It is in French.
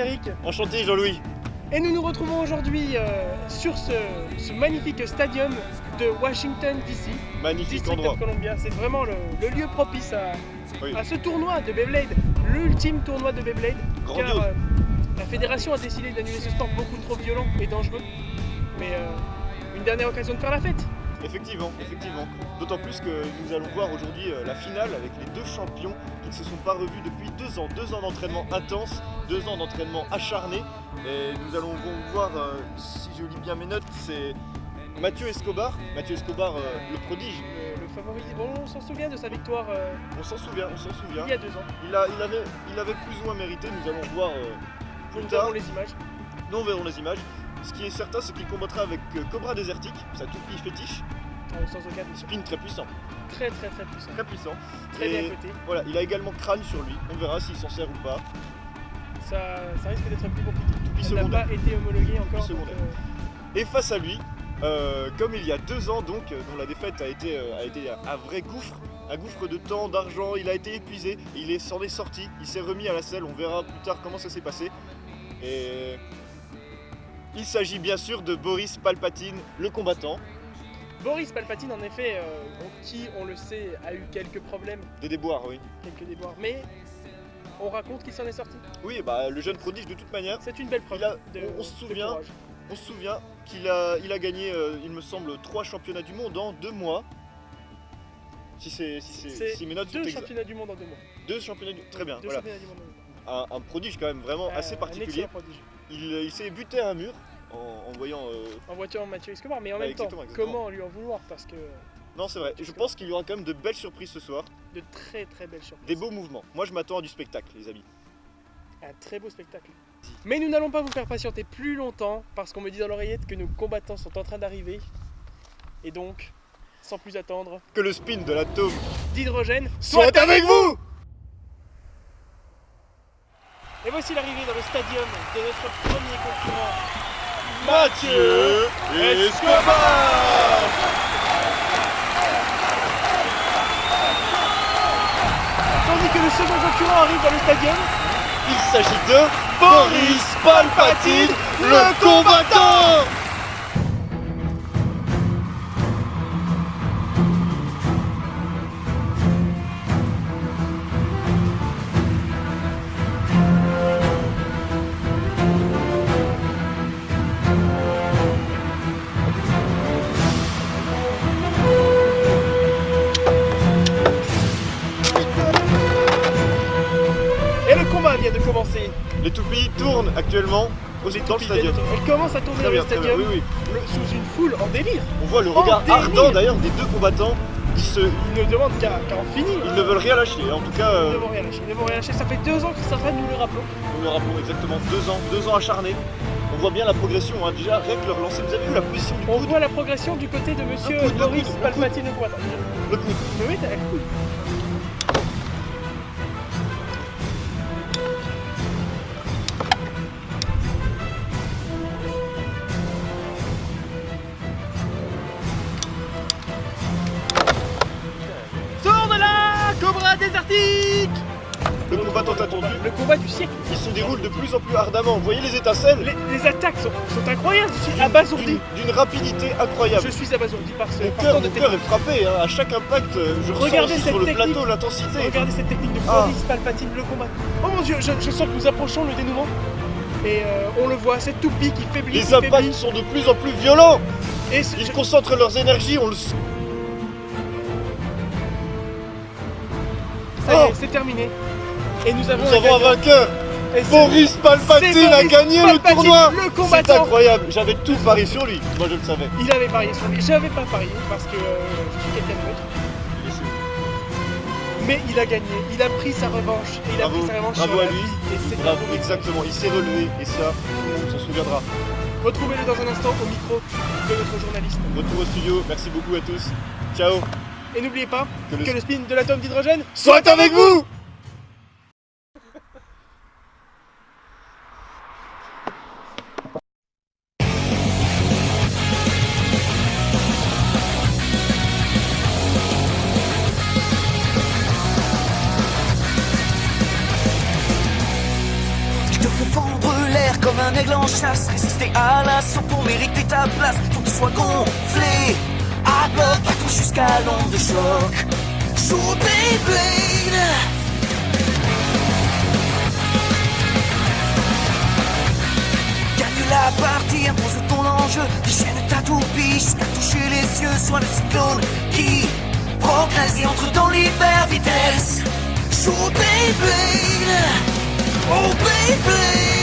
Eric. Enchanté Jean-Louis. Et nous nous retrouvons aujourd'hui sur ce magnifique stadium de Washington DC. Magnifique District endroit. of Columbia. C'est vraiment le lieu propice Oui. à ce tournoi de Beyblade, l'ultime tournoi de Beyblade. Grandiose. Car la fédération a décidé d'annuler ce sport beaucoup trop violent et dangereux. Mais une dernière occasion de faire la fête. Effectivement. D'autant plus que nous allons voir aujourd'hui la finale avec les deux champions qui ne se sont pas revus depuis 2 ans. 2 ans d'entraînement intense, 2 ans d'entraînement acharné. Et nous allons voir, si je lis bien mes notes, c'est Mathieu Escobar. Mathieu Escobar, le prodige. Le favori. Bon, on s'en souvient de sa victoire On s'en souvient. il y a 2 ans. Il avait plus ou moins mérité, nous allons voir plus Nous tard. avons les images. Nous verrons les images. Ce qui est certain, c'est qu'il combattra avec Cobra Désertique, sa toupie fétiche. Sans aucun doute. Spin très puissant. Très puissant. Très puissant. Très Et bien coté. voilà, il a également crâne sur lui. On verra s'il s'en sert ou pas. Ça risque d'être plus compliqué. Toupie Elle n'a secondaire. pas été homologuée encore. donc, secondaire. Et face à lui, comme il y a 2 ans donc, dont la défaite a été un vrai gouffre, un gouffre de temps, d'argent, il a été épuisé, s'en est sorti, il s'est remis à la selle, on verra plus tard comment ça s'est passé. Et il s'agit bien sûr de Boris Palpatine, le combattant. Boris Palpatine, en effet, qui, on le sait, a eu quelques problèmes, Des déboires, oui. quelques déboires, mais on raconte qu'il s'en est sorti. Oui, bah le jeune prodige de toute manière. C'est une belle preuve on se de souvient, courage. On se souvient qu'il a gagné, il me semble, 3 championnats du monde en 2 mois. Si mes notes sont 2 exactes. championnats du monde en 2 mois. 2 championnats du monde. Très bien, 2 voilà. championnats du monde en 2 mois. Un prodige quand même vraiment assez Un particulier. excellent prodige. Il s'est buté à un mur en voyant. En voiture, Mathieu Escobar, mais en Ouais, même temps, exactement. comment lui en vouloir? Parce que Non, c'est vrai. Je pense qu'il y aura quand même de belles surprises ce soir. de très belles surprises. Des beaux mouvements. Moi, je m'attends à du spectacle, les amis. Un très beau spectacle. Mais nous n'allons pas vous faire patienter plus longtemps parce qu'on me dit dans l'oreillette que nos combattants sont en train d'arriver. Et donc, sans plus attendre, Que le spin de l'atome d'hydrogène soit avec vous! Et voici l'arrivée dans le stadium de notre premier concurrent, Mathieu Escobar! Tandis que le second concurrent arrive dans le stadium. Il s'agit de Boris Palpatine, le combattant! Et le combat vient de commencer. Les toupies tournent actuellement dans le stadium. Elle commence à tourner Très dans bien, le très bien, stadium oui. sous une foule en délire. On voit le regard délire. ardent d'ailleurs des deux combattants. Ils ne demandent qu'à en finir. Ils ne veulent rien lâcher. En tout cas, Ils ne vont rien lâcher. Ils ne vont rien lâcher. Ça fait 2 ans qu'ils s'entraînent, nous le rappelons. nous le rappelons exactement 2 ans acharnés. On voit bien la progression, hein. Déjà rien que leur lancer. Vous avez vu la position du On coude, voit la progression du côté de monsieur Le coude, le Boris coude, le Palpatine au combattant. le coude. Mais oui, t'as le coude. Sors de là, Cobra Désertique! Le combattant attendu. Le combat du siècle. Il se déroule de plus en plus ardemment. Vous voyez les étincelles Les attaques sont incroyables. Je suis abasourdi. D'une rapidité incroyable. Je suis abasourdi par ce Mon par cœur, tant de mon cœur est technique. frappé. Hein. À chaque impact, je ressens Regardez aussi cette sur le technique. plateau l'intensité. Regardez cette technique de Ah. Boris Palpatine, le combat. Oh mon dieu, je sens que nous approchons le dénouement. Et on le voit, cette toupie qui faiblit. Les qui impacts faiblit. sont de plus en plus violents. Et Ils concentrent leurs énergies. On le sent. ça y est, Oh. c'est terminé. Et nous avons Nous avons un vainqueur. Et c'est- Boris Palpatine c'est a Boris gagné Palpatine, le tournoi. le C'est combattant. incroyable. J'avais tout parié sur lui. Moi, je le savais. Il avait parié sur lui. J'avais pas parié parce que je suis quelqu'un de neutre. Mais il a gagné. Il a pris sa revanche. Et il a Bravo, pris sa revanche bravo sur à la lui. vie. Et c'est Bravo, un beau exactement. Il s'est relevé et ça, tout le monde s'en souviendra. message. Retrouvez-le dans un instant au micro de notre journaliste. Retour au studio. Merci beaucoup à tous. Ciao. Et n'oubliez pas Que le- que le spin de l'atome d'hydrogène Soit avec vous. Je te fais fendre faire comme un aigle en chasse, résister à l'assaut pour mériter ta place. Faut que tu sois gonflé à bloc, partout jusqu'à l'onde de choc. Joue Beyblade. Gagne la partie, impose ton enjeu, déchaîne ta toupie jusqu'à toucher les cieux. Sois le cyclone qui progresse et entre dans l'hyper vitesse. Joue Beyblade. Oh Beyblade.